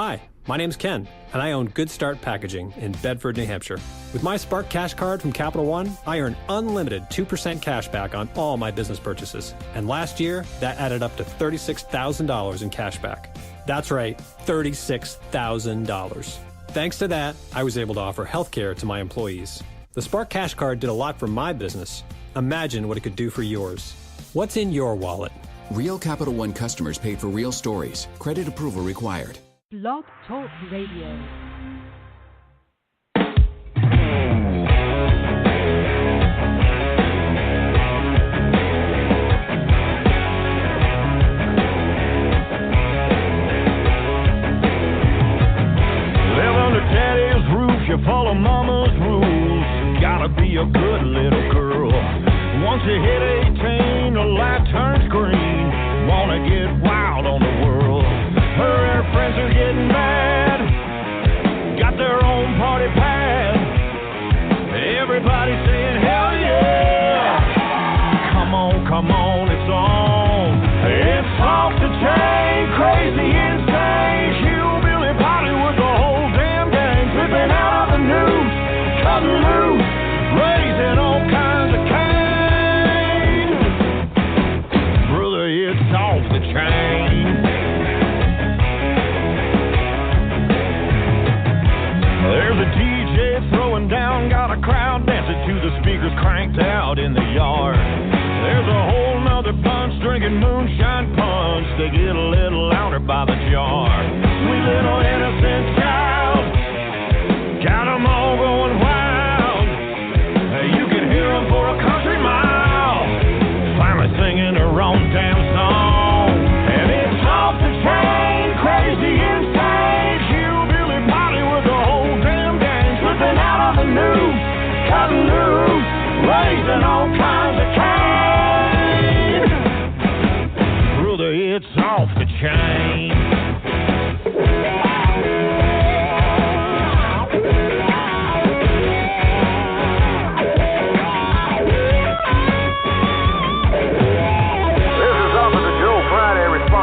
Hi, my name's Ken, and I own Good Start Packaging in Bedford, New Hampshire. With my Spark Cash Card from Capital One, I earn unlimited 2% cash back on all my business purchases. And last year, that added up to $36,000 in cash back. That's right, $36,000. Thanks to that, I was able to offer healthcare to my employees. The Spark Cash Card did a lot for my business. Imagine what it could do for yours. What's in your wallet? Real Capital One customers paid for real stories. Credit approval required. Blog Talk Radio. You follow mama's rules, gotta be a good little girl. Once you hit 18, the light turns green. Wanna get wild on the world. Her and her friends are getting mad, got their own party pad. Everybody saying hell yeah. Come on, it's on. It's off the chain, crazy, insane. Hillbilly party with the whole damn gang. Flipping out of the news, cutting loose, raising all kinds of cane. Brother, it's off the chain. There's a DJ throwing down, got a crowd dancing to the speakers cranked out in the yard. There's a whole nother bunch drinking moonshine punch. They get a little louder by the jar. Sweet little innocent child, got them all going wild. You can hear them for a country mile, finally singing their own damn song. And it's off the chain, crazy, insane. Hillbilly party with the whole damn gang. Slipping out of the news, cutting loose, raising all kinds of cane. Brother, it's off the chain.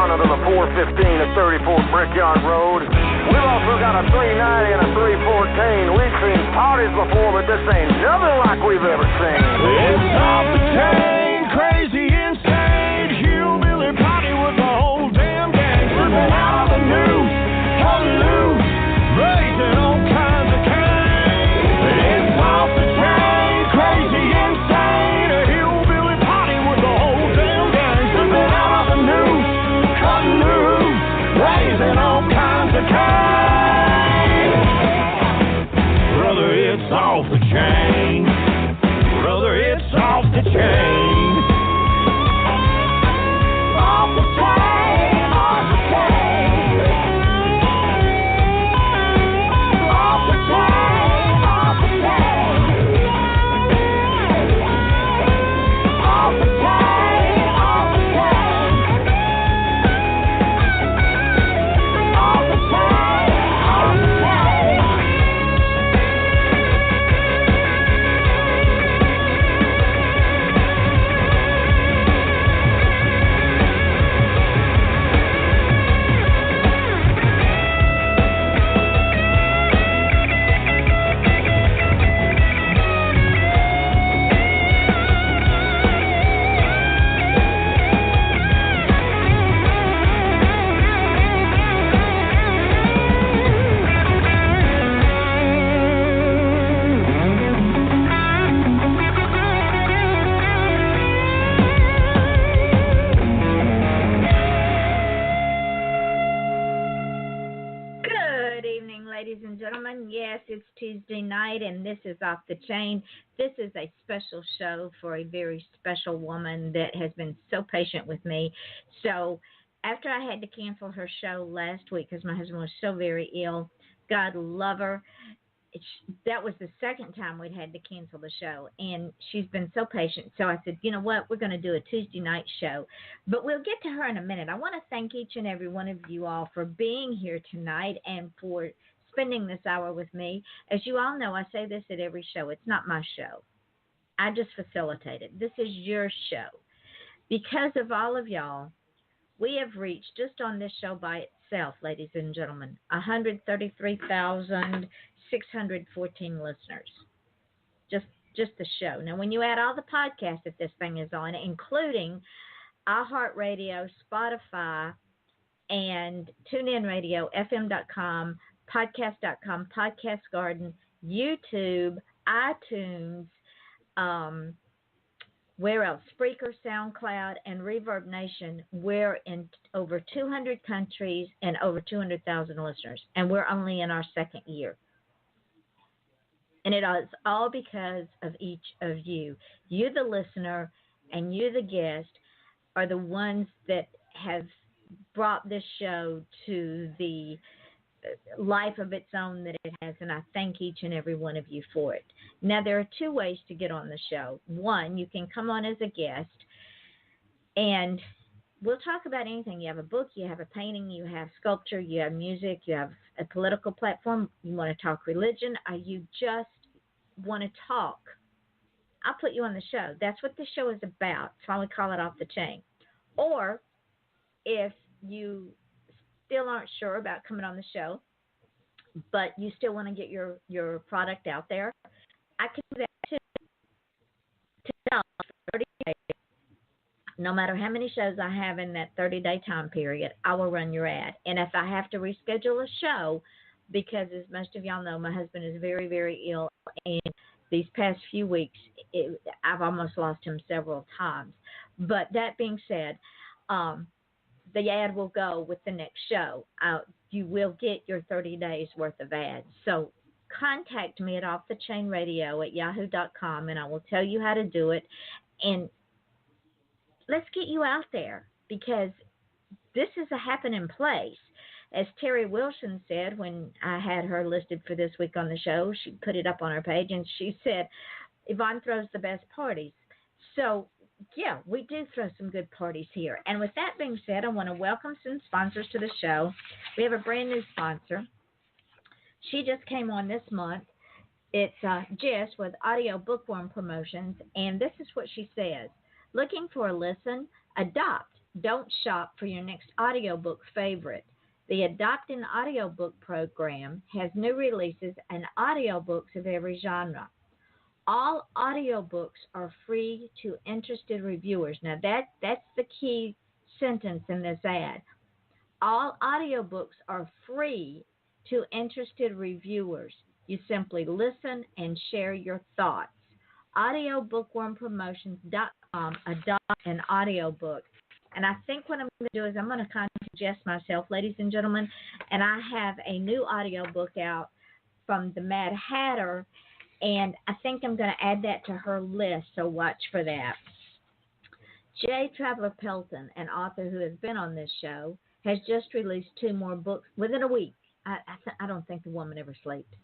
To the 415 at 34th Brickyard Road. We've also got a 390 and a 314. We've seen parties before, but this ain't nothing like we've ever seen. It's off the chain, crazy, insane. Hillbilly party with the whole damn gang. Slipping out of the news, cutting loose, raising all kinds of cane. It's off the chain, crazy, insane. A hillbilly party with the whole damn gang. Slipping out of the news, cutting loose, raising all kinds of cane. Brother, it's off the chain. Brother, it's off the chain. Off the chain, off the chain. Off the chain, off the chain. Off the chain, off the chain. Yes, it's Tuesday night, and this is Off the Chain. This is a special show for a very special woman that has been so patient with me. So after I had to cancel her show last week because my husband was so very ill, God love her, that was the second time we'd had to cancel the show, and she's been so patient. So I said, you know what, we're going to do a Tuesday night show, but we'll get to her in a minute. I want to thank each and every one of you all for being here tonight and for spending this hour with me. As you all know, I say this at every show. It's not my show. I just facilitate it. This is your show. Because of all of y'all, we have reached, just on this show by itself, ladies and gentlemen, 133,614 listeners. Just the show. Now, when you add all the podcasts that this thing is on, including iHeartRadio, Spotify, and TuneIn Radio, FM.com, Podcast.com, Podcast Garden, YouTube, iTunes, where else? Spreaker, SoundCloud, and Reverb Nation. We're in over 200 countries and over 200,000 listeners, and we're only in our second year. And it is all because of each of you. You, the listener, and you, the guest, are the ones that have brought this show to the life of its own that it has, and I thank each and every one of you for it. Now, there are two ways to get on the show. One, you can come on as a guest, and we'll talk about anything. You have a book, you have a painting, you have sculpture, you have music, you have a political platform, you want to talk religion, or you just want to talk. I'll put you on the show. That's what the show is about. That's why we call it Off the Chain. Or if you still aren't sure about coming on the show, but you still want to get your product out there, I can do that too. $10 for 30 days. No matter how many shows I have in that 30-day time period, I will run your ad. And if I have to reschedule a show, because as most of y'all know, my husband is very, very ill, and these past few weeks, I've almost lost him several times. But that being said, the ad will go with the next show. You will get your 30 days worth of ads. So contact me at offthechainradio@yahoo.com, and I will tell you how to do it. And let's get you out there, because this is a happening place. As Terry Wilson said when I had her listed for this week on the show, she put it up on her page, and she said, Yvonne throws the best parties. So, yeah, we do throw some good parties here. And with that being said, I want to welcome some sponsors to the show. We have a brand new sponsor. She just came on this month. It's Jess with Audio Bookworm Promotions, and this is what she says. Looking for a listen? Adopt. Don't shop for your next audiobook favorite. The Adopt an Audiobook program has new releases and audiobooks of every genre. All audiobooks are free to interested reviewers. Now, that's the key sentence in this ad. All audiobooks are free to interested reviewers. You simply listen and share your thoughts. Audiobookwormpromotions.com, Adopt an Audiobook. And I think what I'm going to do is I'm going to contact Jess myself, ladies and gentlemen, and I have a new audiobook out from the Mad Hatter, and I think I'm going to add that to her list, so watch for that. J. Traveler Pelton, an author who has been on this show, has just released 2 more books within a week. I don't think the woman ever sleeps.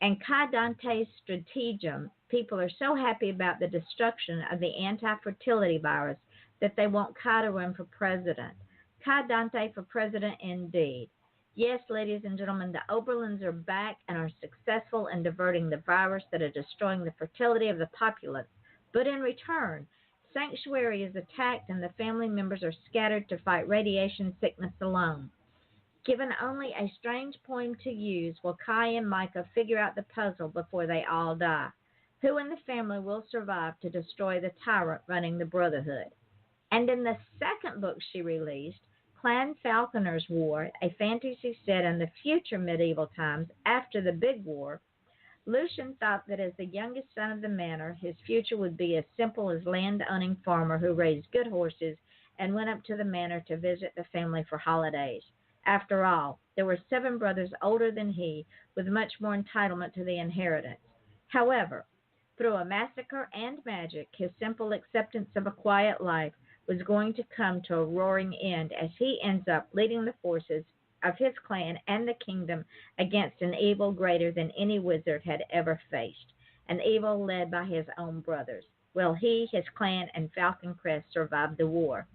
And Kai Dante's Stratagem, people are so happy about the destruction of the anti-fertility virus that they want Kai to run for president. Kai Dante for president indeed. Yes, ladies and gentlemen, the Oberlins are back and are successful in diverting the virus that is destroying the fertility of the populace. But in return, Sanctuary is attacked and the family members are scattered to fight radiation sickness alone. Given only a strange poem to use, will Kai and Micah figure out the puzzle before they all die? Who in the family will survive to destroy the tyrant running the Brotherhood? And in the second book she released, Clan Falconer's War, a fantasy set in the future medieval times after the Big War, Lucian thought that as the youngest son of the manor, his future would be as simple as land-owning farmer who raised good horses and went up to the manor to visit the family for holidays. After all, there were 7 brothers older than he, with much more entitlement to the inheritance. However, through a massacre and magic, his simple acceptance of a quiet life was going to come to a roaring end as he ends up leading the forces of his clan and the kingdom against an evil greater than any wizard had ever faced, an evil led by his own brothers. Well, he, his clan, and Falcon Crest survived the war.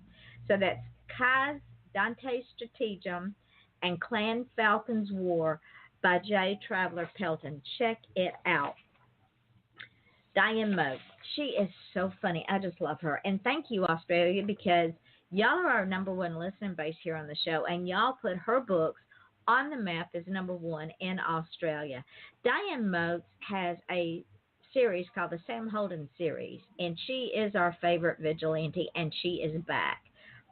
So that's Kai Dante's Stratagem and Clan Falcon's War by J. Traveler Pelton. Check it out. Diane Moe, she is so funny. I just love her. And thank you, Australia, because Y'all are our number one listening base here on the show, and y'all put her books on the map as number one in Australia. Diane Moats has a series called the Sam Holden series, and she is our favorite vigilante, and she is back.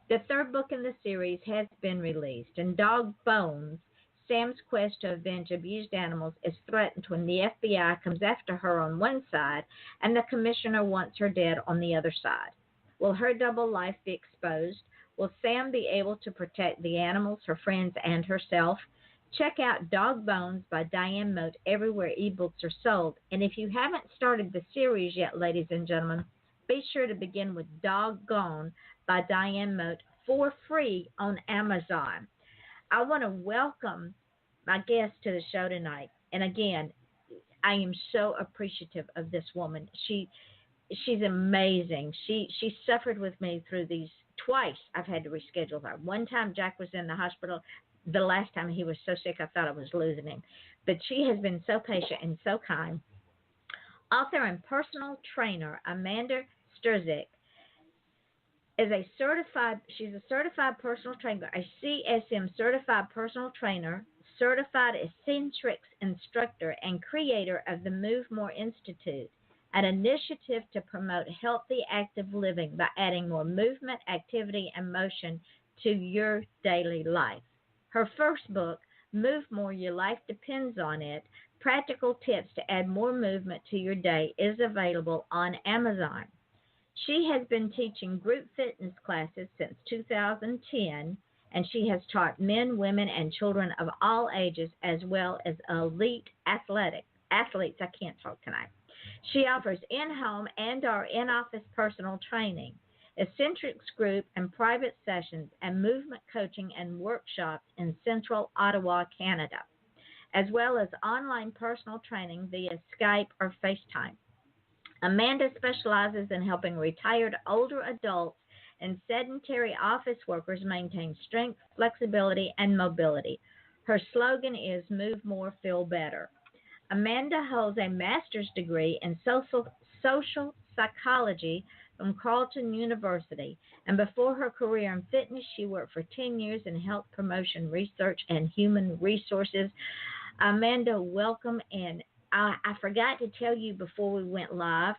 The third book in the series has been released, and Dog Bones, Sam's quest to avenge abused animals, is threatened when the FBI comes after her on one side and the commissioner wants her dead on the other side. Will her double life be exposed? Will Sam be able to protect the animals, her friends, and herself? Check out Dog Bones by Diane Moat everywhere ebooks are sold. And if you haven't started the series yet, ladies and gentlemen, be sure to begin with Dog Gone by Diane Moat for free on Amazon. I want to welcome my guest to the show tonight. And again, I am so appreciative of this woman. She's amazing. She suffered with me through these twice. I've had to reschedule her. One time Jack was in the hospital. The last time he was so sick I thought I was losing him. But she has been so patient and so kind. Author and personal trainer Amanda Sterczyk is she's a certified personal trainer, a CSM certified personal trainer, certified Essentrics instructor, and creator of the Move More Institute, an initiative to promote healthy, active living by adding more movement, activity, and motion to your daily life. Her first book, Move More, Your Life Depends on It, Practical Tips to Add More Movement to Your Day, is available on Amazon. She has been teaching group fitness classes since 2010, and she has taught men, women, and children of all ages, as well as elite athletes. I can't talk tonight. She offers in-home and/or in-office personal training, Essentrics group and private sessions, and movement coaching and workshops in central Ottawa, Canada, as well as online personal training via Skype or FaceTime. Amanda specializes in helping retired older adults and sedentary office workers maintain strength, flexibility, and mobility. Her slogan is Move More, Feel Better. Amanda holds a master's degree in social psychology from Carleton University, and before her career in fitness, she worked for 10 years in health promotion research and human resources. Amanda, welcome. And I forgot to tell you before we went live,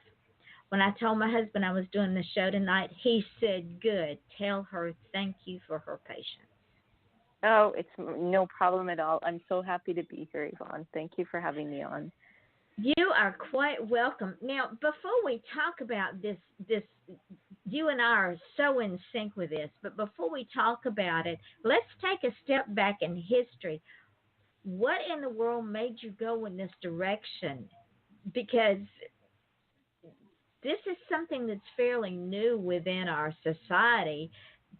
when I told my husband I was doing the show tonight, he said, good, tell her thank you for her patience. Oh, it's no problem at all. I'm so happy to be here, Yvonne. Thank you for having me on. You are quite welcome. Now, before we talk about this, you and I are so in sync with this, but before we talk about it, let's take a step back in history. What in the world made you go in this direction? Because this is something that's fairly new within our society.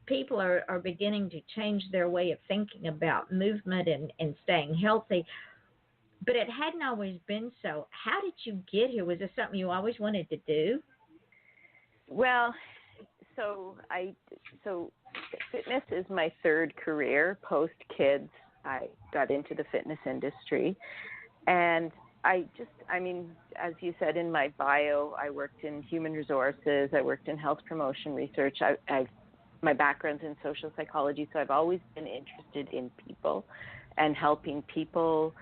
People are beginning to change their way of thinking about movement and staying healthy. But it hadn't always been so. How did you get here? Was this something you always wanted to do? Well, so fitness is my third career. Post kids, I got into the fitness industry. And as you said in my bio, I worked in human resources. I worked in health promotion research. My background's in social psychology, so I've always been interested in people and helping people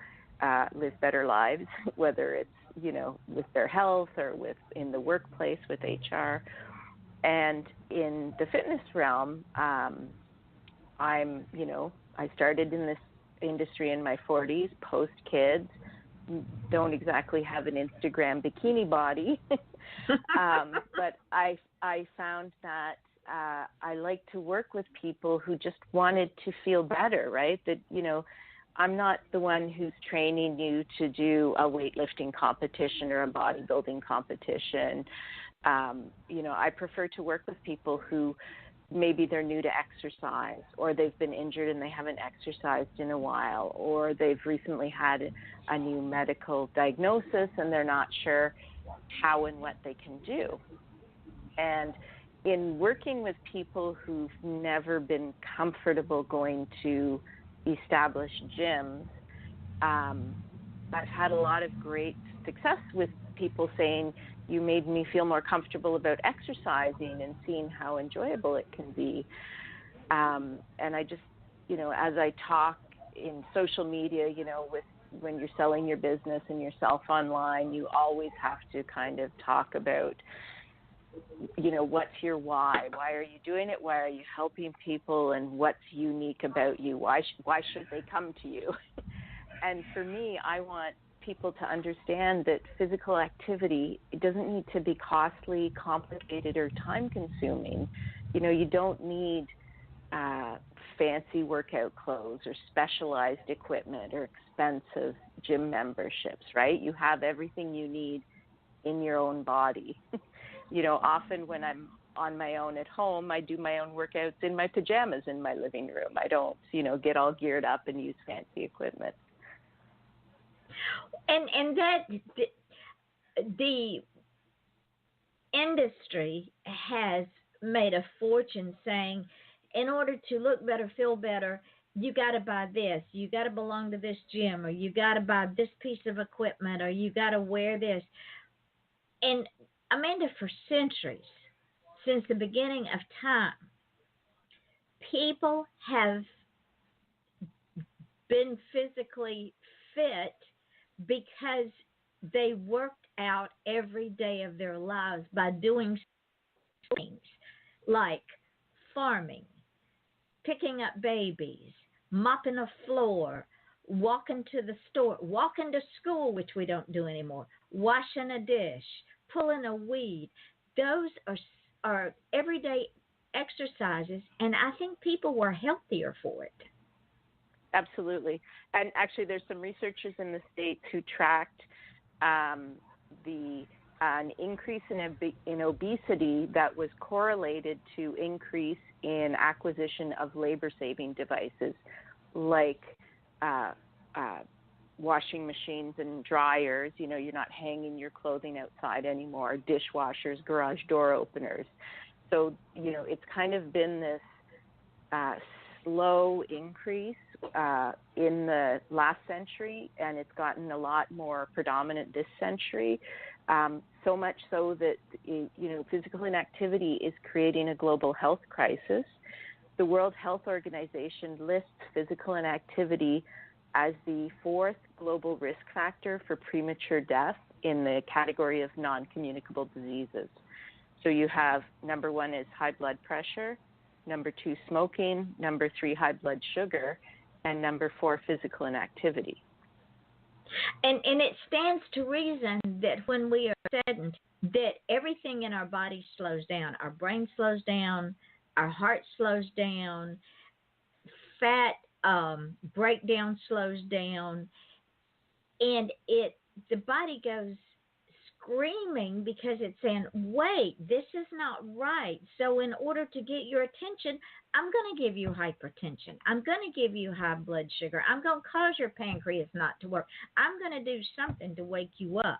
live better lives, whether it's, with their health or in the workplace with HR. And in the fitness realm, I started in this industry in my 40s, post kids, don't exactly have an Instagram bikini body, but I found that I like to work with people who just wanted to feel better, right? That, I'm not the one who's training you to do a weightlifting competition or a bodybuilding competition. I prefer to work with people who maybe they're new to exercise, or they've been injured and they haven't exercised in a while, or they've recently had a new medical diagnosis and they're not sure how and what they can do. And in working with people who've never been comfortable going to established gyms, I've had a lot of great success with people saying, you made me feel more comfortable about exercising and seeing how enjoyable it can be. And I just, as I talk in social media, when you're selling your business and yourself online, you always have to kind of talk about, what's your why? Why are you doing it? Why are you helping people? And what's unique about you? Why should they come to you? And for me, I want people to understand that physical activity, it doesn't need to be costly, complicated, or time-consuming. You don't need fancy workout clothes or specialized equipment or expensive gym memberships, right? You have everything you need in your own body. Often when I'm on my own at home, I do my own workouts in my pajamas in my living room. I don't, get all geared up and use fancy equipment. And that the industry has made a fortune saying, in order to look better, feel better, you got to buy this, you got to belong to this gym, or you got to buy this piece of equipment, or you got to wear this. And Amanda, for centuries, since the beginning of time, people have been physically fit because they worked out every day of their lives by doing things like farming, picking up babies, mopping a floor, walking to the store, walking to school, which we don't do anymore, washing a dish, pulling a weed. Those are everyday exercises, and I think people were healthier for it. Absolutely. And actually, there's some researchers in the States who tracked an increase in obesity that was correlated to increase in acquisition of labor-saving devices like washing machines and dryers. You're not hanging your clothing outside anymore, dishwashers, garage door openers. So, it's kind of been this slow increase in the last century, and it's gotten a lot more predominant this century, so much so that, physical inactivity is creating a global health crisis. The World Health Organization lists physical inactivity as the 4th global risk factor for premature death in the category of non-communicable diseases. So you have number 1 is high blood pressure, number 2 smoking, number 3 high blood sugar, and number 4 physical inactivity. And it stands to reason that when we are sedentary, that everything in our body slows down. Our brain slows down, our heart slows down, fat breakdown slows down, and the body goes screaming because it's saying, wait, this is not right. So in order to get your attention, I'm going to give you hypertension. I'm going to give you high blood sugar. I'm going to cause your pancreas not to work. I'm going to do something to wake you up.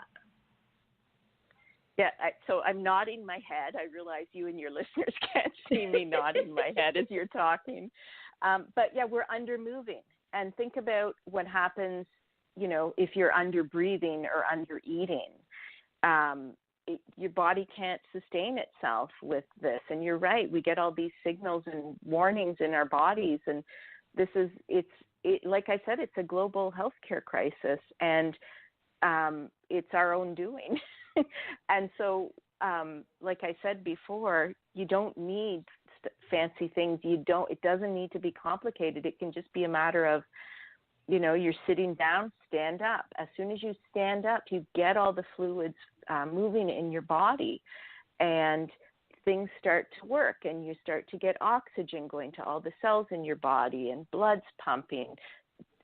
Yeah, so I'm nodding my head. I realize you and your listeners can't see me nodding my head as you're talking. But yeah, we're under moving. And think about what happens, if you're under breathing or under eating. Your body can't sustain itself with this. And you're right, we get all these signals and warnings in our bodies. And like I said, it's a global healthcare crisis, and it's our own doing. And so, like I said before, you don't need fancy things. It doesn't need to be complicated. It can just be a matter of, you're sitting down, stand up. As soon as you stand up, you get all the fluids moving in your body, and things start to work, and you start to get oxygen going to all the cells in your body, and blood's pumping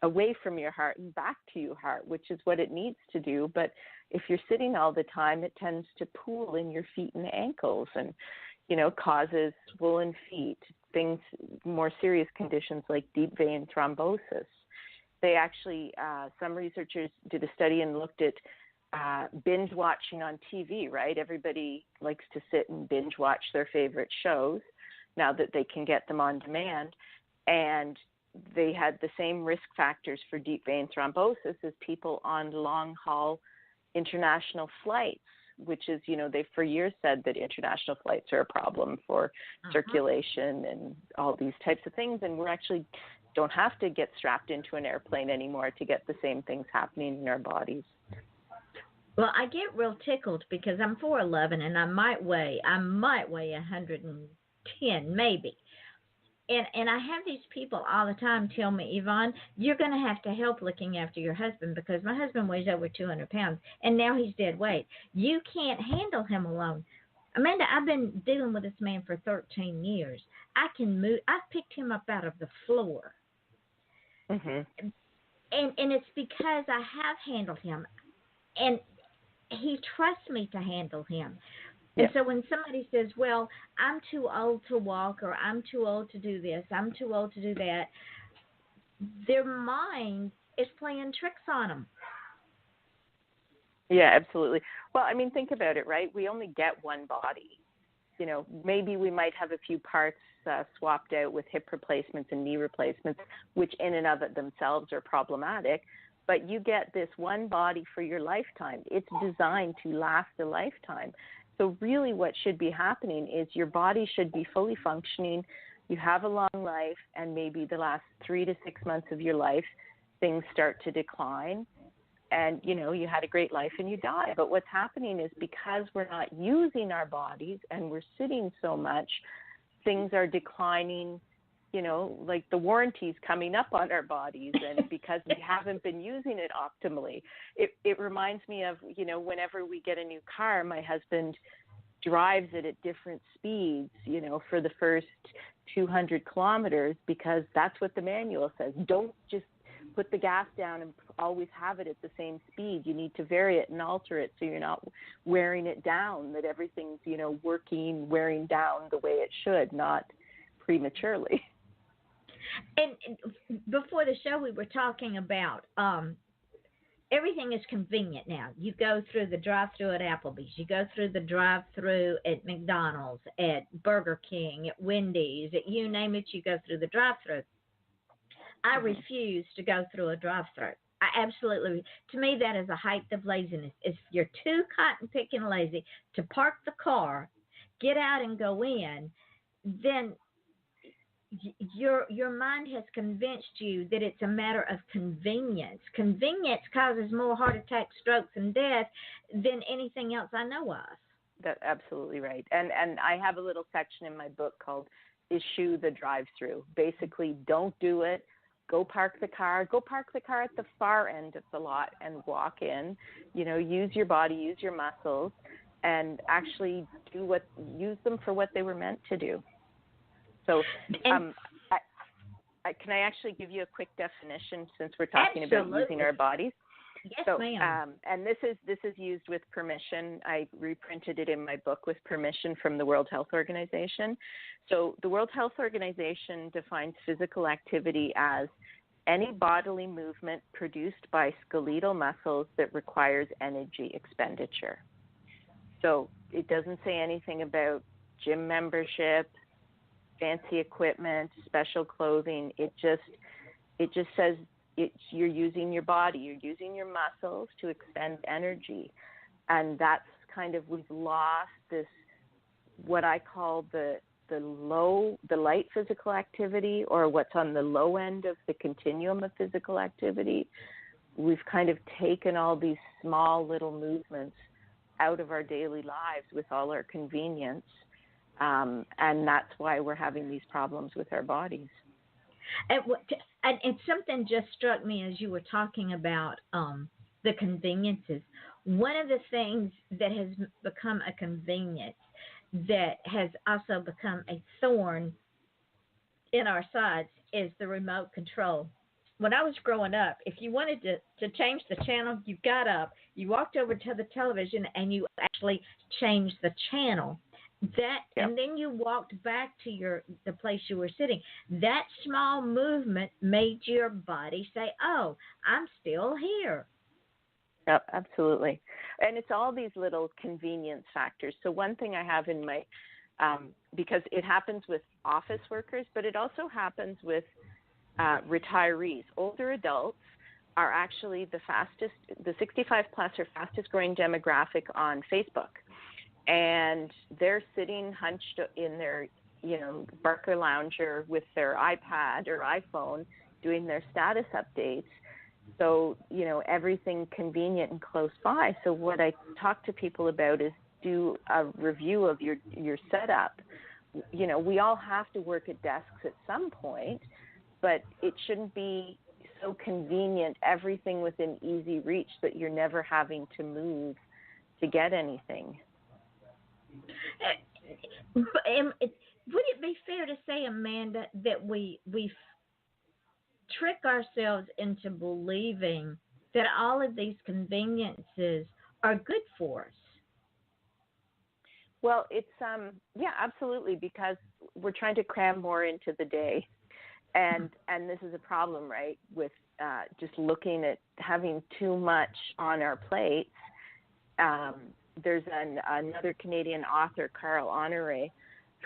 away from your heart and back to your heart, which is what it needs to do. But if you're sitting all the time, it tends to pool in your feet and ankles, and causes swollen feet, things, more serious conditions like deep vein thrombosis. They actually, some researchers did a study and looked at binge watching on TV, right? Everybody likes to sit and binge watch their favorite shows now that they can get them on demand. And they had the same risk factors for deep vein thrombosis as people on long haul international flights which is, they've for years said that international flights are a problem for circulation and all these types of things. And we're actually don't have to get strapped into an airplane anymore to get the same things happening in our bodies. Well, I get real tickled because I'm 4'11" and I might weigh 110 maybe. And I have these people all the time tell me, Yvonne, you're going to have to help looking after your husband because my husband weighs over 200 pounds and now he's dead weight. You can't handle him alone. Amanda, I've been dealing with this man for 13 years. I can move. I've picked him up out of the floor. And it's because I have handled him. And he trusts me to handle him. And so when somebody says, well, I'm too old to walk or I'm too old to do this, I'm too old to do that, their mind is playing tricks on them. Yeah, absolutely. Well, I mean, think about it, right? We only get one body. Maybe we might have a few parts swapped out with hip replacements and knee replacements, which in and of it themselves are problematic. But you get this one body for your lifetime. It's designed to last a lifetime. So really what should be happening is your body should be fully functioning. You have a long life, and maybe the last 3 to 6 months of your life, things start to decline. And, you had a great life and you die. But what's happening is because we're not using our bodies and we're sitting so much, things are declining, like the warranty's coming up on our bodies, and because we haven't been using it optimally. It reminds me of, whenever we get a new car, my husband drives it at different speeds, for the first 200 kilometers, because that's what the manual says. Don't just put the gas down and always have it at the same speed. You need to vary it and alter it so you're not wearing it down, that everything's, wearing down the way it should, not prematurely. And before the show, we were talking about everything is convenient now. You go through the drive-thru at Applebee's. You go through the drive-thru at McDonald's, at Burger King, at Wendy's, at you name it, you go through the drive-thru. I refuse to go through a drive-thru. I absolutely, to me, that is a height of laziness. If you're too cotton-picking lazy to park the car, get out and go in, then your mind has convinced you that it's a matter of convenience. Convenience causes more heart attacks, strokes, and death than anything else I know of. That's absolutely right. And I have a little section in my book called Eschew the Drive-Thru. Basically, don't do it. Go park the car at the far end of the lot and walk in. Use your body, use your muscles, and actually use them for what they were meant to do. So can I actually give you a quick definition since we're talking about using our bodies? Yes, so, ma'am. And this is used with permission. I reprinted it in my book with permission from the World Health Organization. So the World Health Organization defines physical activity as any bodily movement produced by skeletal muscles that requires energy expenditure. So it doesn't say anything about gym membership, fancy equipment, special clothing. It just says you're using your body, you're using your muscles to expend energy. And that's kind of, we've lost this, what I call the light physical activity, or what's on the low end of the continuum of physical activity. We've kind of taken all these small little movements out of our daily lives with all our convenience. And that's why we're having these problems with our bodies. And something just struck me as you were talking about the conveniences. One of the things that has become a convenience that has also become a thorn in our sides is the remote control. When I was growing up, if you wanted to change the channel, you got up, you walked over to the television, and you actually changed the channel. And then you walked back to the place you were sitting. That small movement made your body say, "Oh, I'm still here." Yep, absolutely. And it's all these little convenience factors. So one thing I have in my, because it happens with office workers, but it also happens with retirees, older adults are actually the 65 plus are fastest growing demographic on Facebook. And they're sitting hunched in their, Barker lounger with their iPad or iPhone doing their status updates. So, everything convenient and close by. So what I talk to people about is do a review of your setup. We all have to work at desks at some point, but it shouldn't be so convenient, everything within easy reach, that you're never having to move to get anything. Would it be fair to say, Amanda, that we trick ourselves into believing that all of these conveniences are good for us? Well, it's absolutely, because we're trying to cram more into the day, and this is a problem, right? With just looking at having too much on our plates. There's another Canadian author, Carl Honore,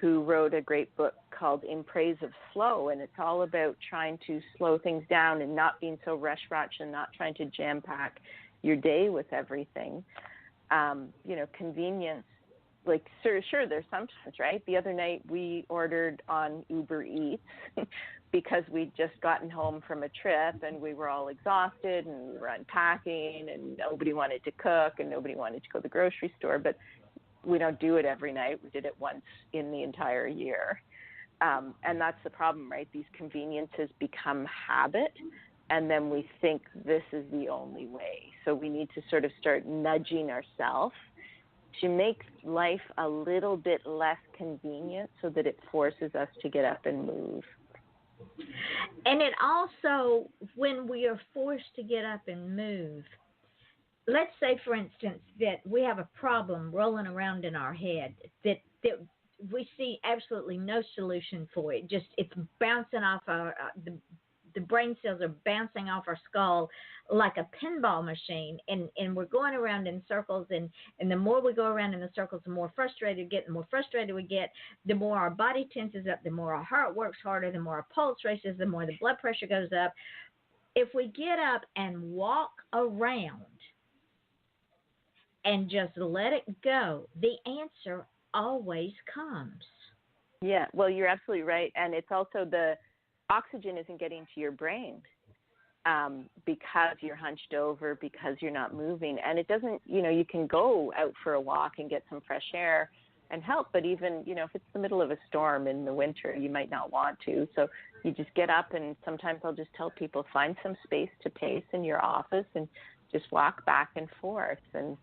who wrote a great book called In Praise of Slow, and it's all about trying to slow things down and not being so rush and not trying to jam pack your day with everything. Convenience. Like, sure, there's sometimes, right? The other night we ordered on Uber Eats because we'd just gotten home from a trip and we were all exhausted and we were unpacking and nobody wanted to cook and nobody wanted to go to the grocery store. But we don't do it every night. We did it once in the entire year. And that's the problem, right? These conveniences become habit, and then we think this is the only way. So we need to sort of start nudging ourselves to make life a little bit less convenient so that it forces us to get up and move. And it also, when we are forced to get up and move, let's say, for instance, that we have a problem rolling around in our head that we see absolutely no solution for it. Just it's bouncing off the brain cells are bouncing off our skull like a pinball machine, and we're going around in circles, and the more we go around in the circles, the more frustrated we get, the more our body tenses up, the more our heart works harder, the more our pulse races, the more the blood pressure goes up. If we get up and walk around and just let it go, the answer always comes. Yeah, well, you're absolutely right. And it's also the oxygen isn't getting to your brain because you're hunched over, because you're not moving. And it doesn't, you can go out for a walk and get some fresh air and help. But even, if it's the middle of a storm in the winter, you might not want to. So you just get up, and sometimes I'll just tell people, find some space to pace in your office and just walk back and forth and,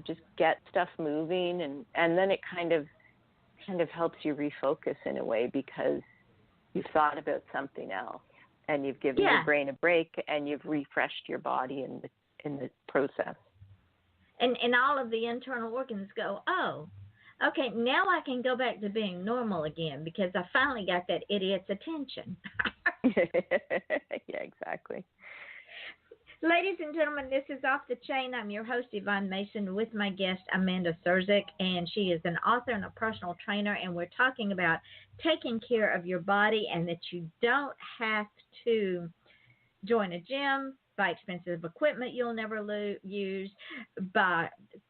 just get stuff moving. And then it kind of helps you refocus in a way, because you've thought about something else and you've given your brain a break and you've refreshed your body in the process. And all of the internal organs go, oh, okay, now I can go back to being normal again because I finally got that idiot's attention. Yeah, exactly. Ladies and gentlemen, this is Off the Chain. I'm your host, Yvonne Mason, with my guest, Amanda Sterczyk, and she is an author and a personal trainer, and we're talking about taking care of your body, and that you don't have to join a gym, buy expensive equipment you'll never use, buy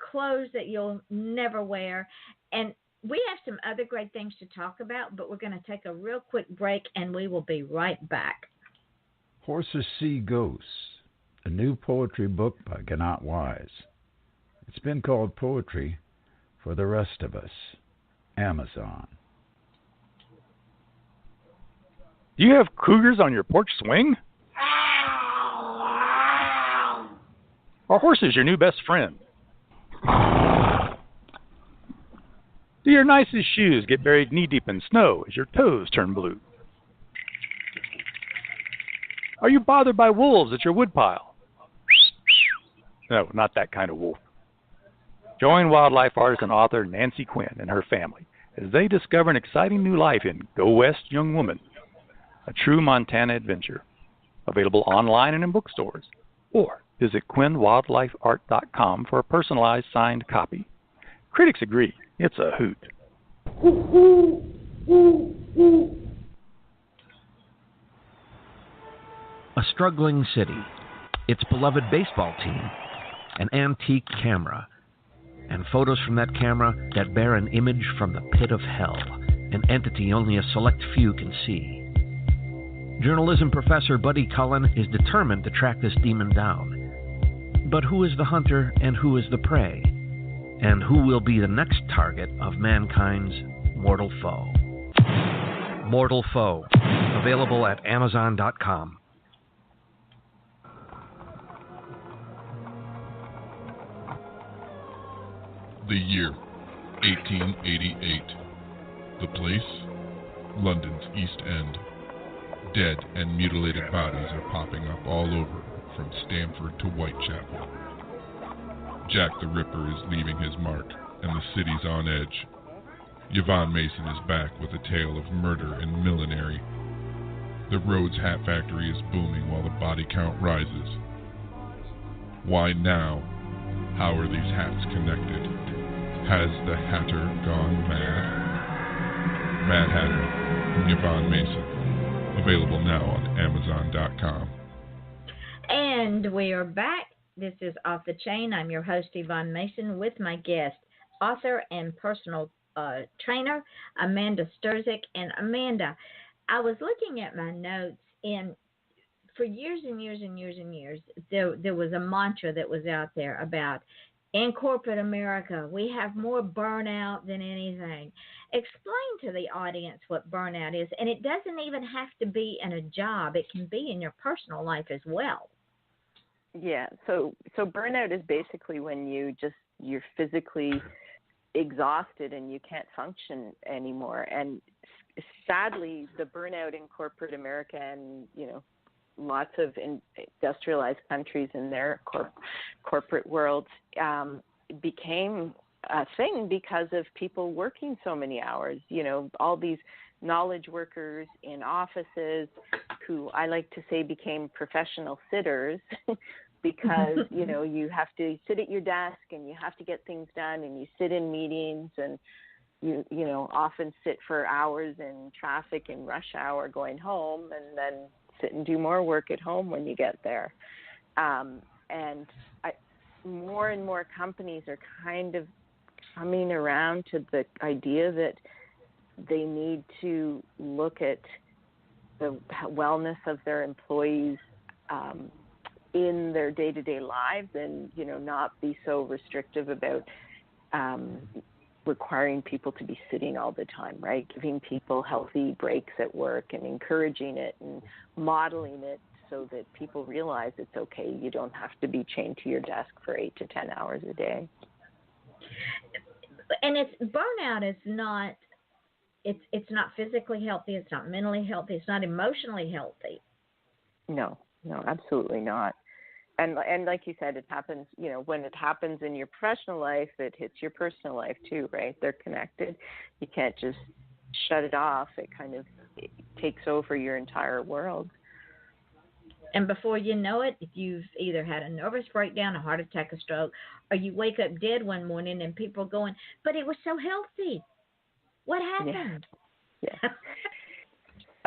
clothes that you'll never wear. And we have some other great things to talk about, but we're going to take a real quick break, and we will be right back. Horses See Ghosts, a new poetry book by Gannat Wise. It's been called Poetry for the Rest of Us. Amazon. Do you have cougars on your porch swing? Are horses your new best friend? Do your nicest shoes get buried knee-deep in snow as your toes turn blue? Are you bothered by wolves at your woodpile? No, not that kind of wolf. Join wildlife artist and author Nancy Quinn and her family as they discover an exciting new life in Go West, Young Woman, a true Montana adventure. Available online and in bookstores. Or visit QuinnWildlifeArt.com for a personalized signed copy. Critics agree, it's a hoot. A struggling city, its beloved baseball team, an antique camera, and photos from that camera that bear an image from the pit of hell, an entity only a select few can see. Journalism professor Buddy Cullen is determined to track this demon down. But who is the hunter and who is the prey? And who will be the next target of mankind's mortal foe? Mortal Foe, available at Amazon.com. The year, 1888. The place, London's East End. Dead and mutilated bodies are popping up all over, from Stamford to Whitechapel. Jack the Ripper is leaving his mark, and the city's on edge. Yvonne Mason is back with a tale of murder and millinery. The Rhodes Hat Factory is booming while the body count rises. Why now? How are these hats connected? Has the Hatter gone mad? Mad Hatter from Yvonne Mason. Available now on Amazon.com. And we are back. This is Off the Chain. I'm your host, Yvonne Mason, with my guest, author and personal trainer, Amanda Sterczyk. And Amanda, I was looking at my notes, and for years and years and years and years, there was a mantra that was out there about, in corporate America, we have more burnout than anything. Explain to the audience what burnout is, and it doesn't even have to be in a job. It can be in your personal life as well. Yeah, so burnout is basically when you're physically exhausted and you can't function anymore. And sadly, the burnout in corporate America and, lots of industrialized countries in their corporate worlds became a thing because of people working so many hours. All these knowledge workers in offices who I like to say became professional sitters because, you have to sit at your desk and you have to get things done, and you sit in meetings and you often sit for hours in traffic in rush hour going home, and then sit and do more work at home when you get there. More and more companies are kind of coming around to the idea that they need to look at the wellness of their employees in their day-to-day lives, and not be so restrictive about requiring people to be sitting all the time, right? Giving people healthy breaks at work and encouraging it and modeling it so that people realize it's okay. You don't have to be chained to your desk for 8 to 10 hours a day. And burnout is not, it's not physically healthy. It's not mentally healthy. It's not emotionally healthy. No, absolutely not. And like you said, it happens, when it happens in your professional life, it hits your personal life too, right? They're connected. You can't just shut it off. It takes over your entire world. And before you know it, you've either had a nervous breakdown, a heart attack, a stroke, or you wake up dead one morning and people are going, but it was so healthy. What happened? Yeah.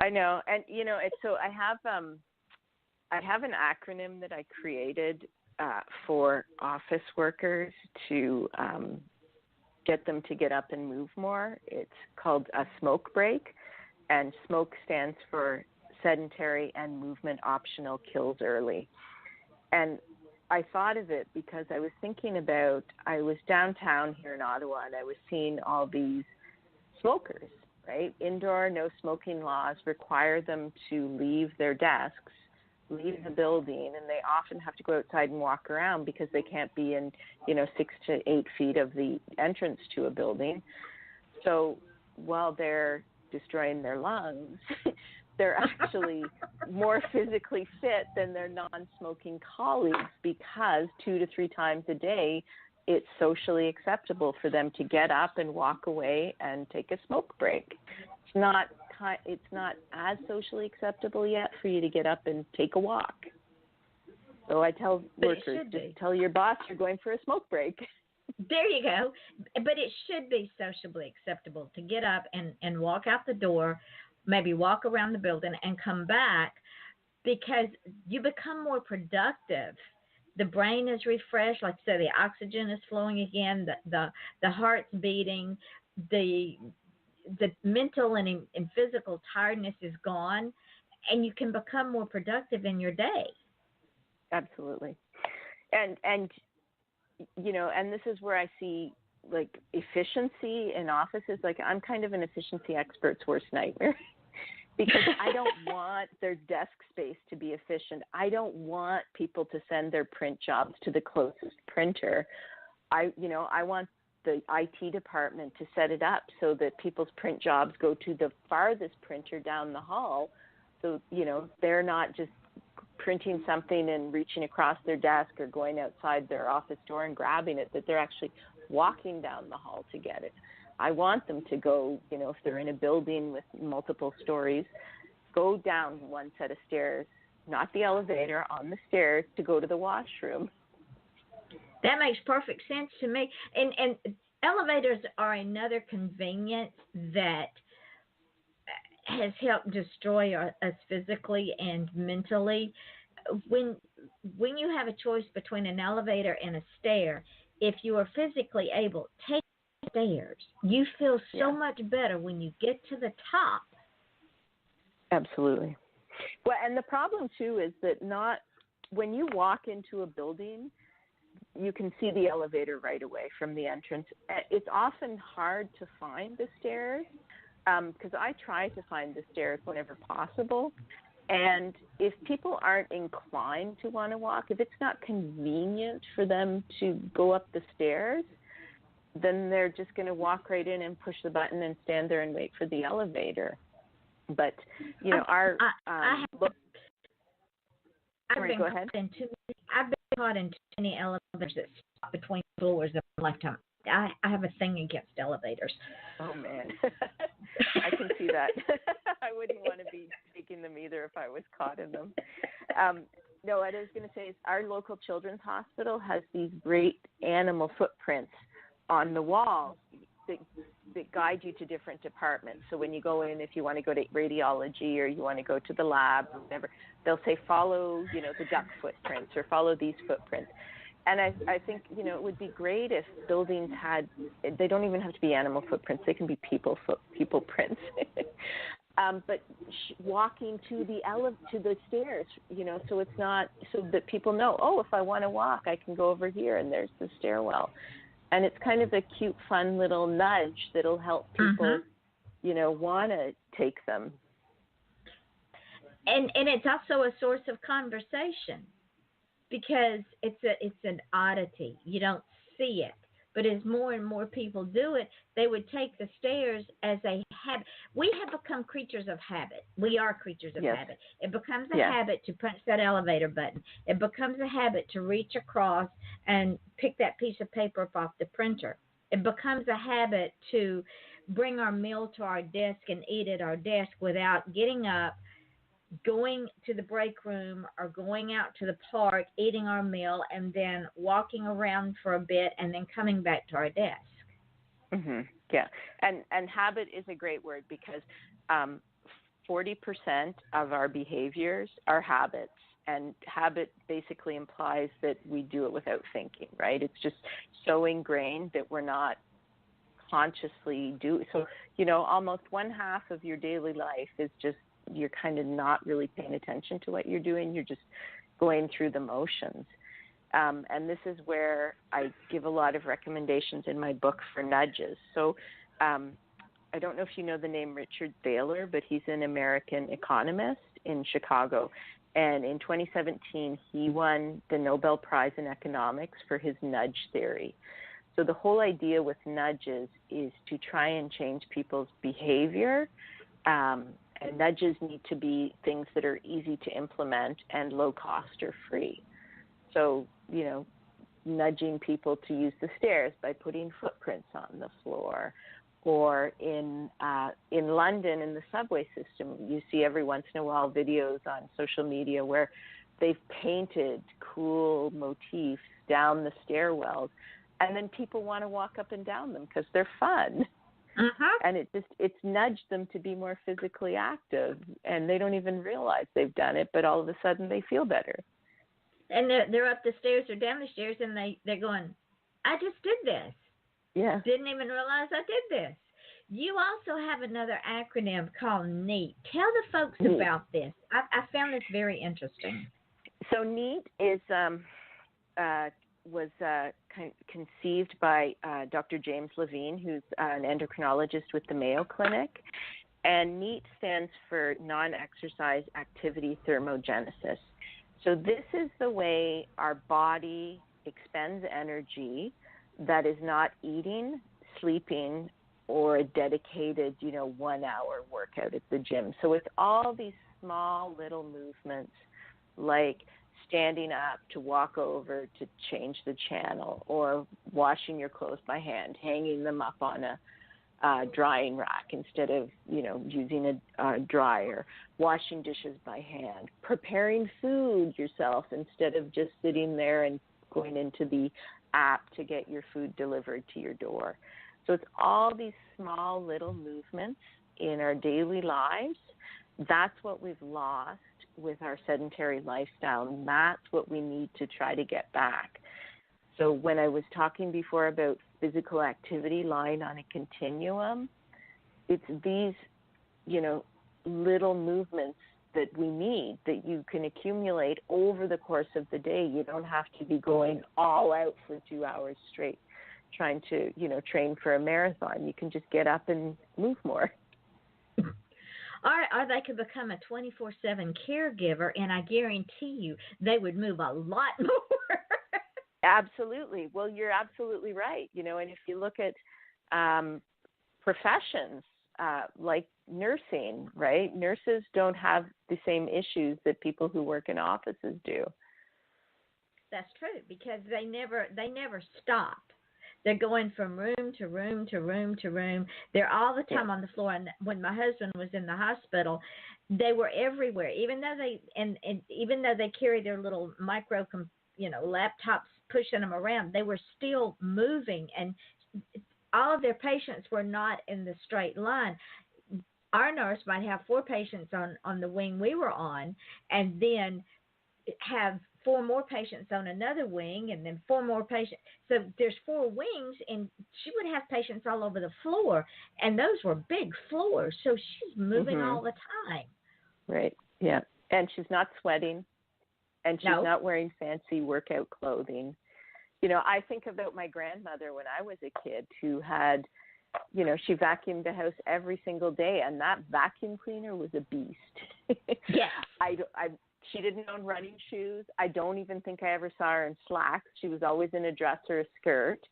I know. And, so I have an acronym that I created for office workers to get them to get up and move more. It's called a smoke break, and SMOKE stands for sedentary and movement optional kills early. And I thought of it because I was thinking about, I was downtown here in Ottawa, and I was seeing all these smokers, right? Indoor no smoking laws require them to leave their desks, leave the building, and they often have to go outside and walk around because they can't be in 6 to 8 feet of the entrance to a building. So while they're destroying their lungs, they're actually more physically fit than their non-smoking colleagues, because 2 to 3 times a day it's socially acceptable for them to get up and walk away and take a smoke break. It's not as socially acceptable yet for you to get up and take a walk. So I tell workers, just tell your boss you're going for a smoke break. There you go. But it should be socially acceptable to get up and walk out the door, maybe walk around the building and come back because you become more productive. The brain is refreshed, like I said, the oxygen is flowing again, the heart's beating, the mental and physical tiredness is gone, and you can become more productive in your day. Absolutely. And you know, and this is where I see like efficiency in offices. Like, I'm kind of an efficiency expert's worst nightmare. Because I don't want their desk space to be efficient. I don't want people to send their print jobs to the closest printer. I want the IT department to set it up so that people's print jobs go to the farthest printer down the hall. So, you know, they're not just printing something and reaching across their desk or going outside their office door and grabbing it, that they're actually walking down the hall to get it. I want them to go, you know, if they're in a building with multiple stories, go down one set of stairs, not the elevator, on the stairs to go to the washroom. That makes perfect sense to me. And elevators are another convenience that has helped destroy us physically and mentally. When you have a choice between an elevator and a stair, if you are physically able, take stairs. You feel so much better when you get to the top. Absolutely. Well, and the problem too is that when you walk into a building, you can see the elevator right away from the entrance. It's often hard to find the stairs because I try to find the stairs whenever possible. And if people aren't inclined to want to walk, if it's not convenient for them to go up the stairs, then they're just going to walk right in and push the button and stand there and wait for the elevator. But, you know, I've been caught in too many elevators that stop between floors in my lifetime. I have a thing against elevators. Oh, man. I can see that. I wouldn't want to be taking them either if I was caught in them. No, what I was going to say is our local children's hospital has these great animal footprints on the walls that guide you to different departments. So when you go in, if you want to go to radiology or you want to go to the lab or whatever, they'll say follow, you know, the duck footprints or follow these footprints. And I think, you know, it would be great if buildings had, they don't even have to be animal footprints, they can be people prints. But walking to the stairs, you know, so it's not, so that people know, oh, if I want to walk, I can go over here and there's the stairwell. And it's kind of a cute, fun little nudge that'll help people, you know, want to take them. And it's also a source of conversation because it's an oddity. You don't see it. But as more and more people do it, they would take the stairs as a habit. We have become creatures of habit. We are creatures of habit. It becomes a habit to punch that elevator button. It becomes a habit to reach across and pick that piece of paper up off the printer. It becomes a habit to bring our meal to our desk and eat at our desk without getting up, going to the break room or going out to the park, eating our meal, and then walking around for a bit and then coming back to our desk. Mm-hmm. Yeah, and habit is a great word because 40% of our behaviors are habits, and habit basically implies that we do it without thinking, right? It's just so ingrained that we're not consciously doing. So, you know, almost one half of your daily life is just you're kind of not really paying attention to what you're doing. You're just going through the motions. And this is where I give a lot of recommendations in my book for nudges. So I don't know if you know the name Richard Thaler, but he's an American economist in Chicago. And in 2017, he won the Nobel Prize in Economics for his nudge theory. So the whole idea with nudges is to try and change people's behavior. And nudges need to be things that are easy to implement and low cost or free. So, you know, nudging people to use the stairs by putting footprints on the floor. Or in London, in the subway system, you see every once in a while videos on social media where they've painted cool motifs down the stairwells, and then people want to walk up and down them because they're fun. And it's nudged them to be more physically active, and they don't even realize they've done it, but all of a sudden they feel better. And they're up the stairs or down the stairs, and they're going, I just did this. Yeah. Didn't even realize I did this. You also have another acronym called NEAT. Tell the folks about this. I found this very interesting. So NEAT is was conceived by Dr. James Levine, who's an endocrinologist with the Mayo Clinic. And NEAT stands for non-exercise activity thermogenesis. So this is the way our body expends energy that is not eating, sleeping, or a dedicated, 1 hour workout at the gym. So it's all these small little movements like standing up to walk over to change the channel, or washing your clothes by hand, hanging them up on a drying rack instead of, using a dryer, washing dishes by hand, preparing food yourself instead of just sitting there and going into the app to get your food delivered to your door. So it's all these small little movements in our daily lives. That's what we've lost with our sedentary lifestyle, and that's what we need to try to get back. So when I was talking before about physical activity lying on a continuum, it's these, little movements that we need, that you can accumulate over the course of the day. You don't have to be going all out for 2 hours straight trying to, train for a marathon. You can just get up and move more. Or they could become a 24/7 caregiver, and I guarantee you they would move a lot more. Absolutely. Well, you're absolutely right. And if you look at professions like nursing, right? Nurses don't have the same issues that people who work in offices do. That's true, because they never stop. They're going from room to room to room to room. They're all the time on the floor. And when my husband was in the hospital, they were everywhere. Even though they carry their little micro, laptops pushing them around, they were still moving. And all of their patients were not in the straight line. Our nurse might have 4 patients on the wing we were on, and then have 4 more patients on another wing, and then 4 more patients. So there's 4 wings, and she would have patients all over the floor, and those were big floors. So she's moving all the time. Right. Yeah. And she's not sweating, and she's not wearing fancy workout clothing. I think about my grandmother when I was a kid, who had, she vacuumed the house every single day, and that vacuum cleaner was a beast. Yeah. She didn't own running shoes. I don't even think I ever saw her in slacks. She was always in a dress or a skirt,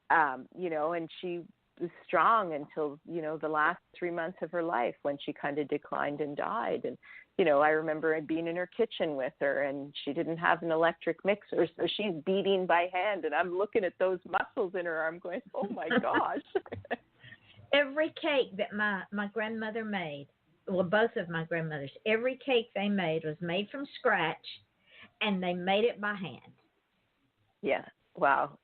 and she was strong until, the last 3 months of her life, when she kind of declined and died. And, I remember being in her kitchen with her, and she didn't have an electric mixer, so she's beating by hand, and I'm looking at those muscles in her arm going, oh, my gosh. Every cake that my grandmother made, well, both of my grandmothers, every cake they made was made from scratch, and they made it by hand. Yeah. Wow.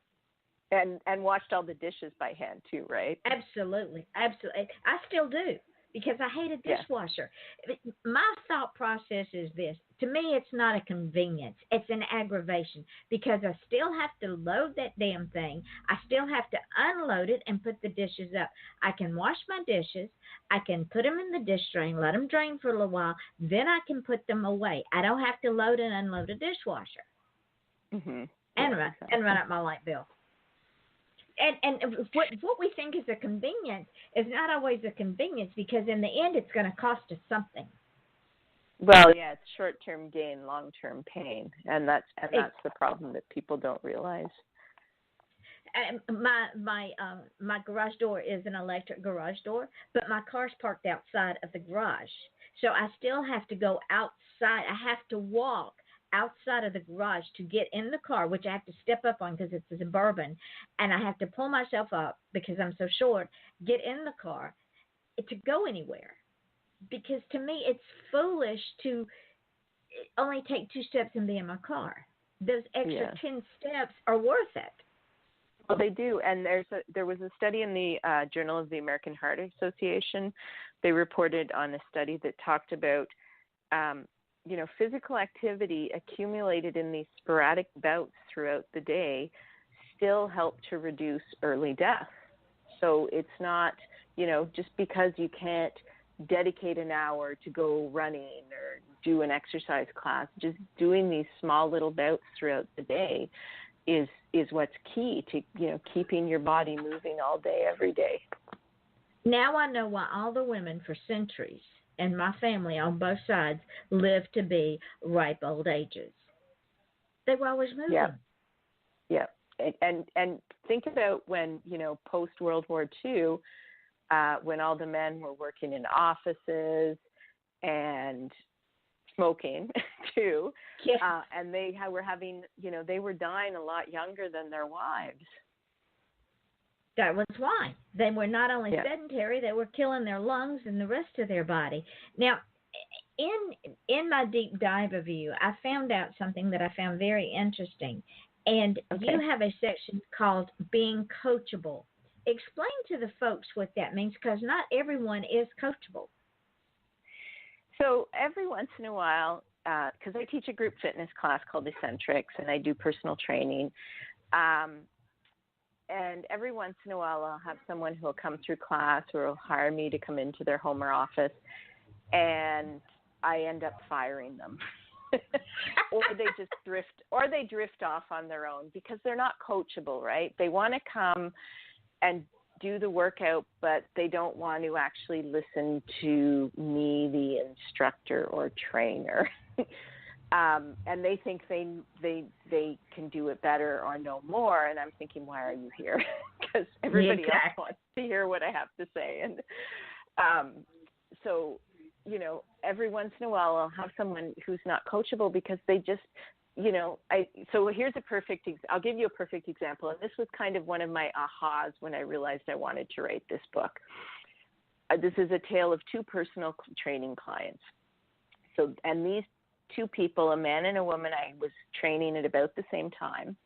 And washed all the dishes by hand too, right? Absolutely. Absolutely. I still do, because I hate a dishwasher. My thought process is this. To me, it's not a convenience. It's an aggravation, because I still have to load that damn thing. I still have to unload it and put the dishes up. I can wash my dishes. I can put them in the dish drain, let them drain for a little while. Then I can put them away. I don't have to load and unload a dishwasher. Mm-hmm. And run up my light bill. And what we think is a convenience is not always a convenience, because in the end it's going to cost us something. Well, yeah, it's short-term gain, long-term pain, and that's the problem that people don't realize. My garage door is an electric garage door, but my car's parked outside of the garage, so I still have to go outside. I have to walk outside of the garage to get in the car, which I have to step up on because it's a Suburban, and I have to pull myself up because I'm so short, get in the car to go anywhere. Because to me, it's foolish to only take 2 steps and be in my car. Those extra 10 steps are worth it. Well, they do, and there was a study in the Journal of the American Heart Association. They reported on a study that talked about, physical activity accumulated in these sporadic bouts throughout the day still help to reduce early death. So it's not, just because you can't dedicate an hour to go running or do an exercise class, just doing these small little bouts throughout the day is what's key to, keeping your body moving all day, every day. Now I know why all the women for centuries and my family on both sides lived to be ripe old ages. They were always moving. Yeah. And think about when, post World War II, when all the men were working in offices and smoking too, and they were having, they were dying a lot younger than their wives. That was why. They were not only sedentary, they were killing their lungs and the rest of their body. Now, in my deep dive of you, I found out something that I found very interesting. And you have a section called Being Coachable. Explain to the folks what that means, because not everyone is coachable. So every once in a while, because I teach a group fitness class called Essentrics, and I do personal training, and every once in a while I'll have someone who will come through class or will hire me to come into their home or office, and I end up firing them. or they drift off on their own because they're not coachable, right? They want to come and do the workout, but they don't want to actually listen to me, the instructor or trainer. And they think they can do it better or know more. And I'm thinking, why are you here? Because everybody else wants to hear what I have to say. And so, every once in a while I'll have someone who's not coachable because they just, so here's I'll give you a perfect example. And this was kind of one of my ahas when I realized I wanted to write this book. This is a tale of two personal training clients. So, and these two people, a man and a woman, I was training at about the same time.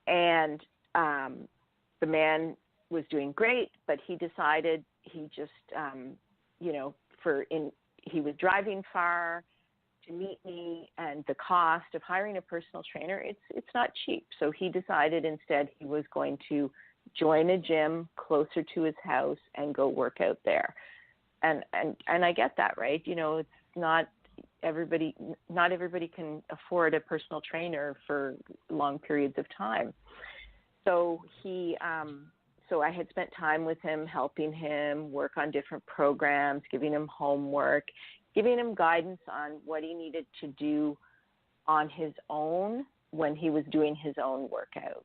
And the man was doing great, but he decided he just, he was driving far to meet me, and the cost of hiring a personal trainer, it's not cheap. So he decided instead he was going to join a gym closer to his house and go work out there. And I get that, right? It's not everybody can afford a personal trainer for long periods of time. So so I had spent time with him, helping him work on different programs, giving him homework, giving him guidance on what he needed to do on his own when he was doing his own workouts.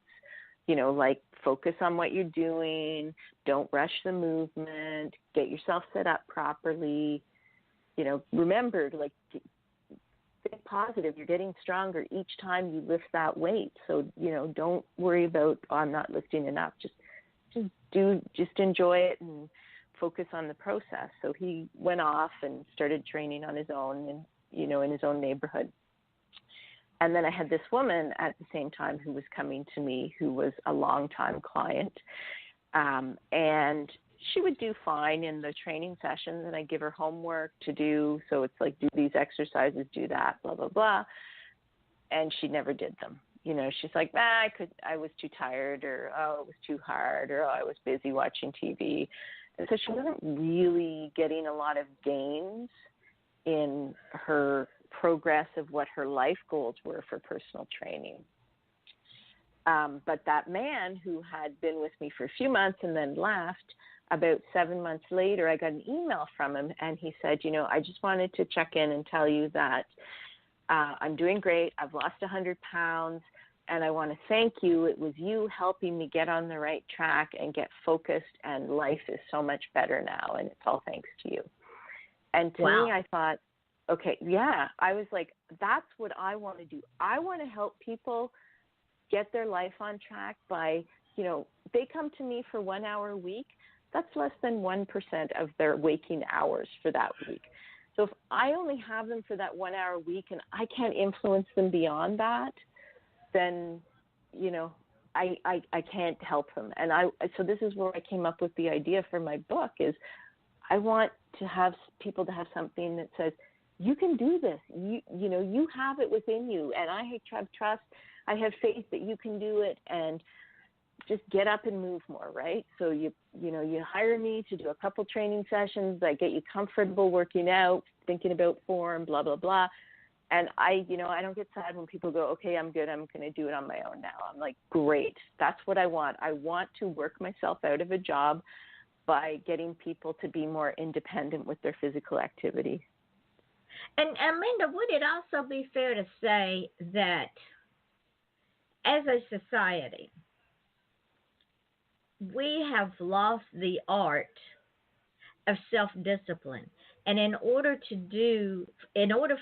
Like focus on what you're doing, don't rush the movement, get yourself set up properly. Remember, like, think positive. You're getting stronger each time you lift that weight. So, don't worry about, I'm not lifting enough. Just enjoy it and focus on the process. So he went off and started training on his own and, in his own neighborhood. And then I had this woman at the same time who was coming to me, who was a longtime client. And she would do fine in the training sessions, and I give her homework to do. So it's like, do these exercises, do that, blah, blah, blah. And she never did them. She's like, I was too tired, or, it was too hard, or, I was busy watching TV. And so she wasn't really getting a lot of gains in her progress of what her life goals were for personal training. But that man who had been with me for a few months and then left, about 7 months later, I got an email from him, and he said, I just wanted to check in and tell you that I'm doing great. I've lost 100 pounds, and I want to thank you. It was you helping me get on the right track and get focused, and life is so much better now, and it's all thanks to you. And to me, I thought, okay, I was like, that's what I want to do. I want to help people get their life on track by, they come to me for 1 hour a week. That's less than 1% of their waking hours for that week. So if I only have them for that 1 hour a week and I can't influence them beyond that, then, I can't help them. And so this is where I came up with the idea for my book is I want to have people to have something that says, you can do this. You know, you have it within you. And I have trust. I have faith that you can do it, and just get up and move more, right? So you hire me to do a couple training sessions. I get you comfortable working out, thinking about form, blah, blah, blah. And I don't get sad when people go, okay, I'm good. I'm going to do it on my own now. I'm like, great. That's what I want. I want to work myself out of a job by getting people to be more independent with their physical activity. And Linda, would it also be fair to say that as a society, we have lost the art of self-discipline? And in order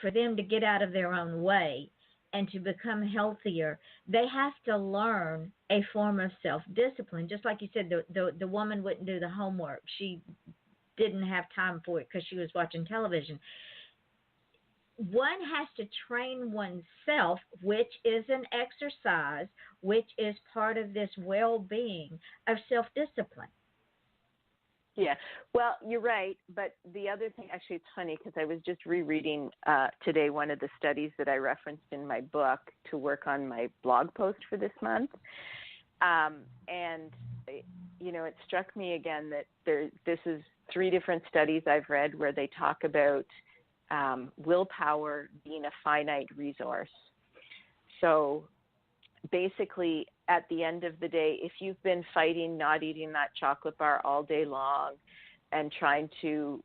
for them to get out of their own way and to become healthier, they have to learn a form of self-discipline. Just like you said, the woman wouldn't do the homework. She didn't have time for it because she was watching television. One has to train oneself, which is an exercise, which is part of this well-being of self-discipline. Yeah, well, you're right. But the other thing, actually, it's funny because I was just rereading today one of the studies that I referenced in my book to work on my blog post for this month. And, it struck me again that this is 3 different studies I've read where they talk about willpower being a finite resource. So basically, at the end of the day, if you've been fighting not eating that chocolate bar all day long and trying to,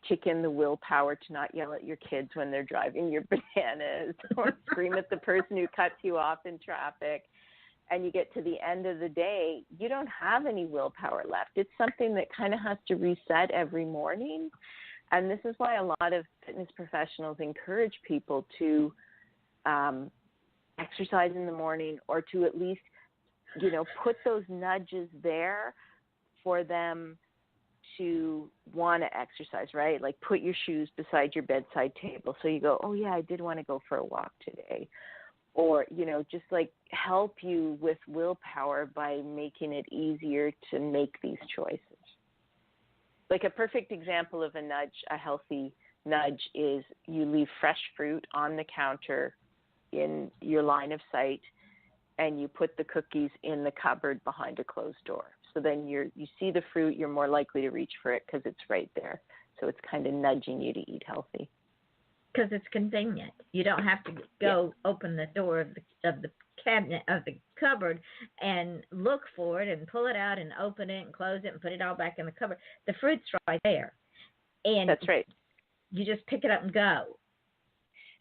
kick in the willpower to not yell at your kids when they're driving your bananas or scream at the person who cuts you off in traffic, and you get to the end of the day, you don't have any willpower left. It's something that kind of has to reset every morning. And this is why a lot of fitness professionals encourage people to exercise in the morning, or to at least, put those nudges there for them to want to exercise, right? Like put your shoes beside your bedside table so you go, oh yeah, I did want to go for a walk today. Or, just like help you with willpower by making it easier to make these choices. Like a perfect example of a healthy nudge is you leave fresh fruit on the counter in your line of sight, and you put the cookies in the cupboard behind a closed door. So then you see the fruit, you're more likely to reach for it because it's right there. So it's kind of nudging you to eat healthy. Because it's convenient. You don't have to go open the door of the cabinet, of the cupboard, and look for it and pull it out and open it and close it and put it all back in the cupboard. The fruit's right there. And that's right. You just pick it up and go.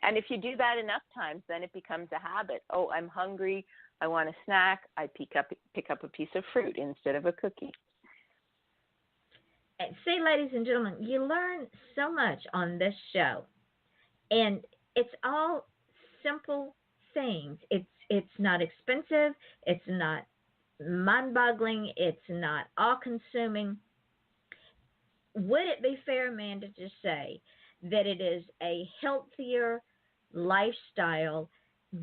And if you do that enough times, then it becomes a habit. Oh, I'm hungry. I want a snack. I pick up a piece of fruit instead of a cookie. And see, ladies and gentlemen, you learn so much on this show. And it's all simple things. It's not expensive. It's not mind-boggling. It's not all-consuming. Would it be fair, Amanda, to say that it is a healthier lifestyle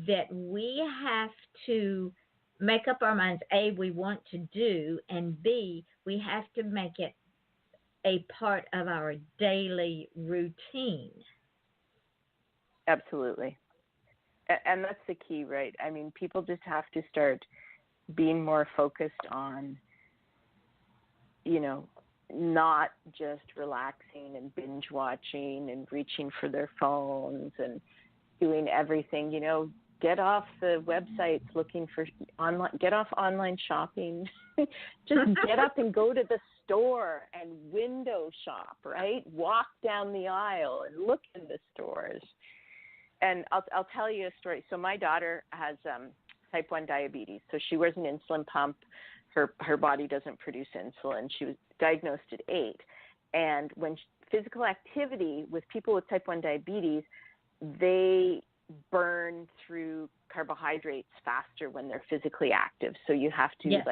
that we have to make up our minds, A, we want to do, and B, we have to make it a part of our daily routine? Absolutely. And that's the key, right? I mean, people just have to start being more focused on, not just relaxing and binge watching and reaching for their phones and doing everything, get off the websites looking for get off online shopping. Just get up and go to the store and window shop, right? Walk down the aisle and look in the stores. And I'll tell you a story. So my daughter has type 1 diabetes. So she wears an insulin pump. Her body doesn't produce insulin. She was diagnosed at 8. And when physical activity with people with type 1 diabetes, they burn through carbohydrates faster when they're physically active. So you have to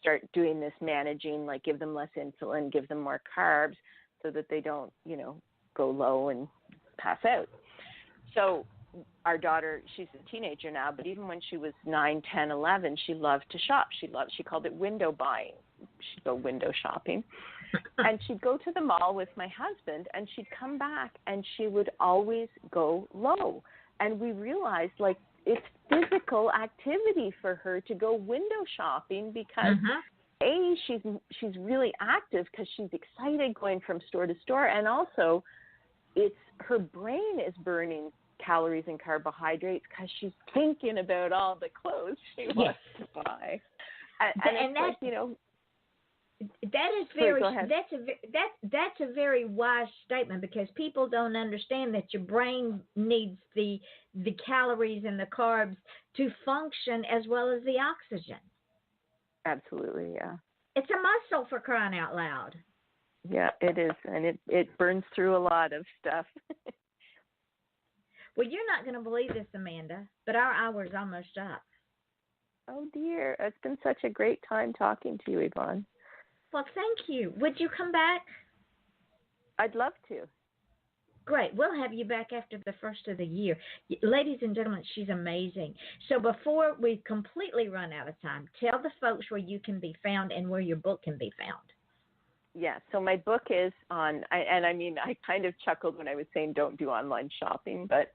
start doing this managing, like give them less insulin, give them more carbs so that they don't, go low and pass out. So our daughter, she's a teenager now, but even when she was 9, 10, 11, she loved to shop. She called it window buying. She'd go window shopping. And she'd go to the mall with my husband, and she'd come back, and she would always go low. And we realized, like, it's physical activity for her to go window shopping because, A, she's really active because she's excited going from store to store, and also it's her brain is burning calories and carbohydrates because she's thinking about all the clothes she wants to buy. And that's, you know, that is very that's a very wise statement, because people don't understand that your brain needs the calories and the carbs to function as well as the oxygen. Absolutely, yeah. It's a muscle, for crying out loud. Yeah, it is, and it burns through a lot of stuff. Well, you're not going to believe this, Amanda, but our hour's almost up. Oh, dear. It's been such a great time talking to you, Yvonne. Well, thank you. Would you come back? I'd love to. Great. We'll have you back after the first of the year. Ladies and gentlemen, she's amazing. So before we completely run out of time, tell the folks where you can be found and where your book can be found. Yeah, so my book is on, I kind of chuckled when I was saying don't do online shopping, but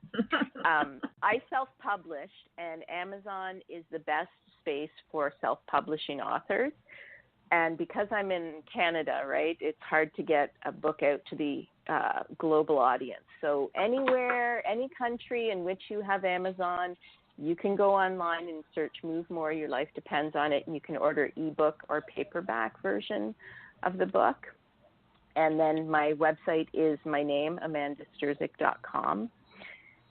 I self-published, and Amazon is the best space for self-publishing authors. And because I'm in Canada, right, it's hard to get a book out to the global audience. So anywhere, any country in which you have Amazon, you can go online and search Move More, Your Life Depends on It, and you can order ebook or paperback version of the book. And then my website is my name, amandasterczyk.com.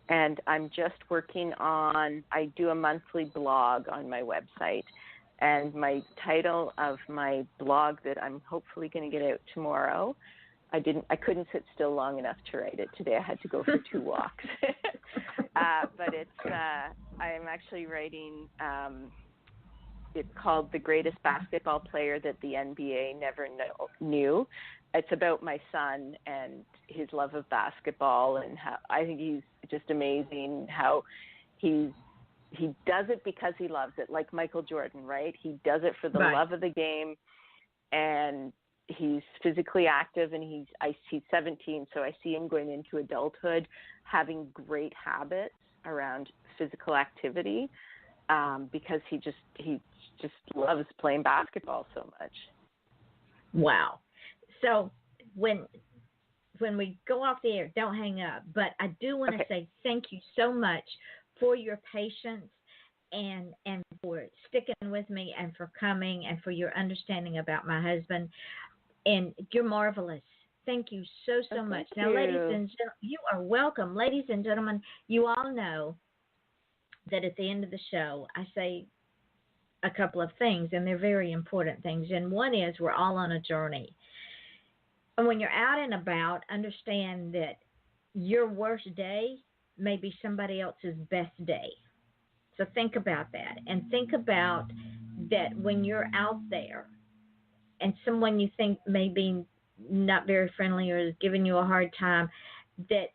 And I'm just working on, I do a monthly blog on my website. And my title of my blog that I'm hopefully going to get out tomorrow, I couldn't sit still long enough to write it today. I had to go for 2 walks. But it's, I'm actually writing, it's called The Greatest Basketball Player That the NBA Never Knew. It's about my son and his love of basketball, and how I think he's just amazing, how he does it because he loves it, like Michael Jordan, right? He does it for the love of the game, and he's physically active, and he's 17, so I see him going into adulthood having great habits around physical activity, because he just loves playing basketball so much. Wow. So when we go off the air, don't hang up, but I do want to say thank you so much for your patience and for sticking with me and for coming and for your understanding about my husband. And you're marvelous. Thank you so much. Now, ladies and gentlemen, you are welcome. Ladies and gentlemen, you all know that at the end of the show, I say a couple of things, and they're very important things. And one is we're all on a journey. And when you're out and about, understand that your worst day may be somebody else's best day. So think about that. And think about that when you're out there and someone you think may be not very friendly or is giving you a hard time, that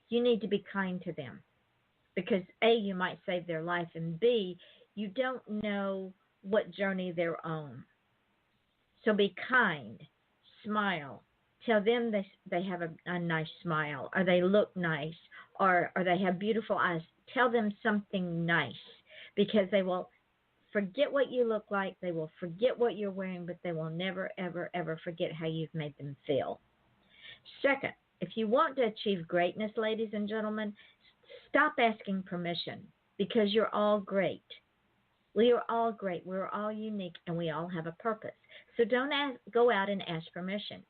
you need to be kind to them. Because A, you might save their life, and B, you don't know what journey they're on. So be kind, smile, tell them they have a nice smile, or they look nice, or they have beautiful eyes. Tell them something nice, because they will forget what you look like, they will forget what you're wearing, but they will never, ever, ever forget how you've made them feel. Second, if you want to achieve greatness, ladies and gentlemen, stop asking permission, because you're all great. We are all great. We're all unique, and we all have a purpose. So don't go out and ask permission.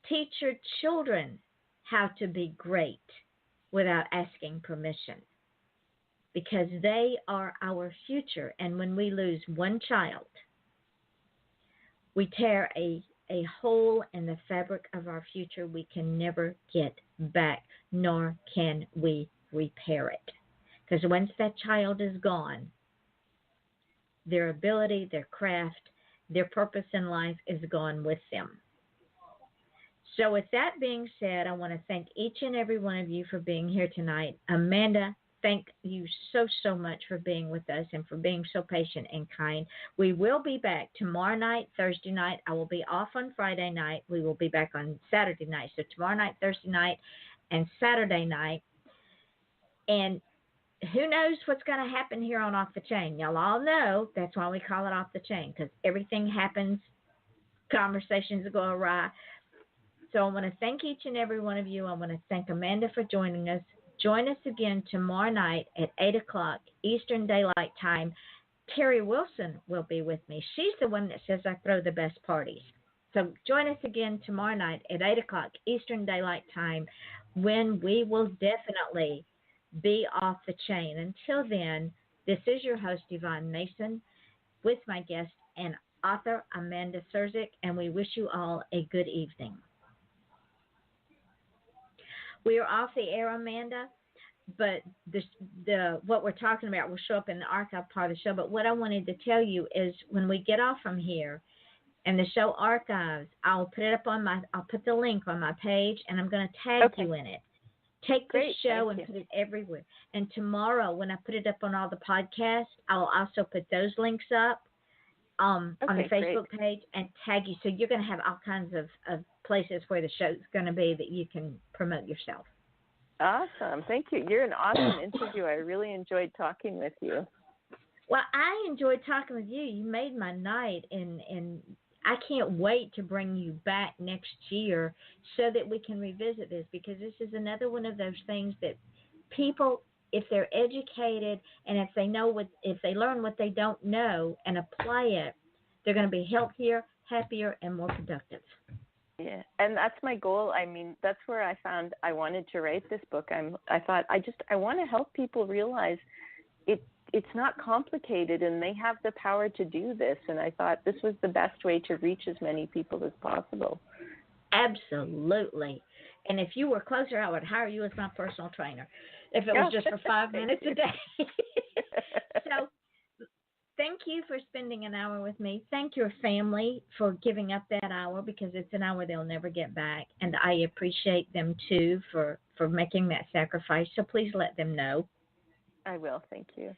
Teach your children how to be great without asking permission, because they are our future. And when we lose one child, we tear a hole in the fabric of our future we can never get back, nor can we repair it. Because once that child is gone, their ability, their craft, their purpose in life is gone with them. So with that being said, I want to thank each and every one of you for being here tonight. Amanda, thank you so much for being with us and for being so patient and kind. We will be back tomorrow night, Thursday night. I will be off on Friday night. We will be back on Saturday night. So tomorrow night, Thursday night, and Saturday night. And who knows what's going to happen here on Off the Chain. Y'all all know that's why we call it Off the Chain, because everything happens, conversations go awry. So I want to thank each and every one of you. I want to thank Amanda for joining us. Join us again tomorrow night at 8 o'clock Eastern Daylight Time. Terry Wilson will be with me. She's the one that says I throw the best parties. So join us again tomorrow night at 8 o'clock Eastern Daylight Time, when we will definitely be off the chain. Until then, this is your host, Yvonne Mason, with my guest and author, Amanda Sterczyk, and we wish you all a good evening. We are off the air, Amanda, but the what we're talking about will show up in the archive part of the show. But what I wanted to tell you is when we get off from here and the show archives, I'll put the link on my page, and I'm going to tag you in it. Take the show and put it everywhere. And tomorrow, when I put it up on all the podcasts, I'll also put those links up on the Facebook page and tag you. So you're going to have all kinds of places where the show's going to be that you can promote yourself. Awesome. Thank you. You're an awesome interview. I really enjoyed talking with you. Well, I enjoyed talking with you. You made my night, and I can't wait to bring you back next year so that we can revisit this, because this is another one of those things that people, if they're educated and if they learn what they don't know and apply it, they're going to be healthier, happier, and more productive. Yeah, and that's my goal. I mean, that's where I found I wanted to write this book. I thought I want to help people realize it's not complicated, and they have the power to do this. And I thought this was the best way to reach as many people as possible. Absolutely. And if you were closer, I would hire you as my personal trainer if it was just for 5 minutes a day. So thank you for spending an hour with me. Thank your family for giving up that hour, because it's an hour they'll never get back. And I appreciate them, too, for making that sacrifice. So please let them know. I will. Thank you.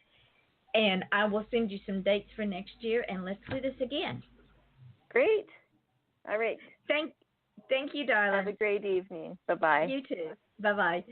And I will send you some dates for next year, and let's do this again. Great. All right. Thank you, darling. Have a great evening. Bye-bye. You too. Bye-bye.